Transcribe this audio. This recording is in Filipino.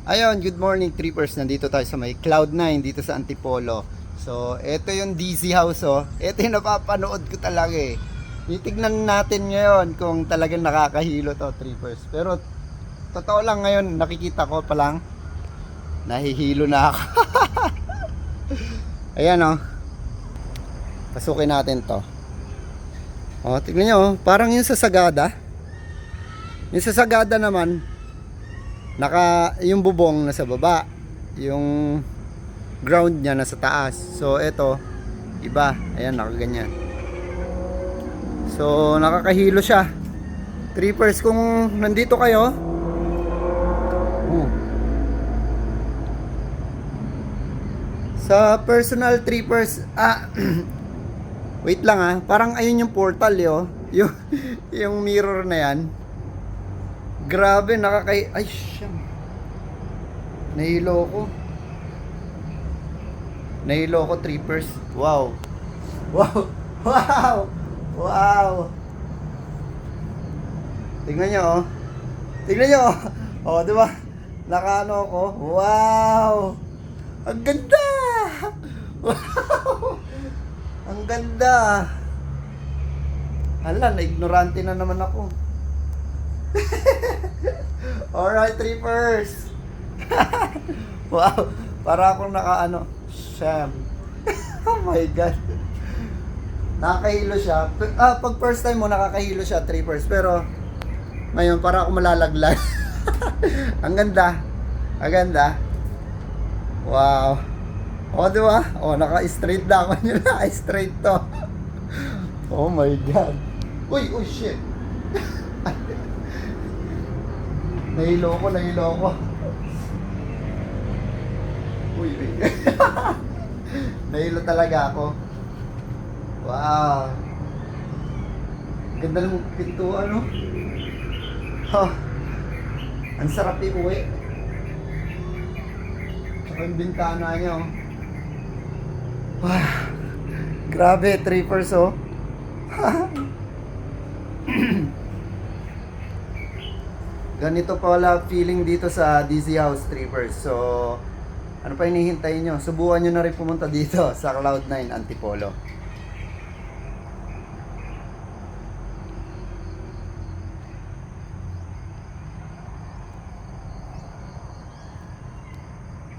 Ayun, good morning trippers. Nandito tayo sa may Cloud9 dito sa Antipolo. So, ito yung DC house oh. Ito yung napapanood ko talaga eh. Titignan natin ngayon kung talagang nakakahilo to trippers. Pero totoo lang ngayon, nakikita ko pa lang nahihilo na ako. Ayan oh. Pasukin natin to. Oh, tignan nyo oh. Parang yung sa Sagada. Yung sa Sagada naman yung bubong nasa baba, yung ground niya nasa taas. So ito iba, ayan, nakaganyan. So nakakahilo siya trippers. Kung nandito kayo, sa personal trippers, wait lang parang ayun yung portal yung mirror na yan. Grabe, ay siyam. Nahilo ko trippers. Wow. Wow. Wow. Wow. Tingnan nyo oh. Tingnan nyo oh. Oh, di ba? Nakaano ako. Wow. Ang ganda. Wow. Ang ganda. Hala, na-ignorante na naman ako. Alright, trippers. Wow, para akong nakaano, Sham. Oh my god. Nakakahilo siya. Pag first time mo nakakahilo siya, trippers. Pero ngayon para ako malalaglag. Ang ganda. Ang ganda. Wow. O, di ba? O, naka-straight na ako nyo. Naka-straight to. Oh my god. Uy, shit. Nahilo ko. Uy. Nahilo talaga ako. Wow. Ganda ng pintuan, no? Oh. Ang sarap iuwi. Tsaka yung bintana niya, oh. Wow. Grabe, trippers, oh. Ganito pala feeling dito sa DC House trippers. So, ano pa hinihintay nyo? Subukan nyo na rin pumunta dito sa Cloud9 Antipolo.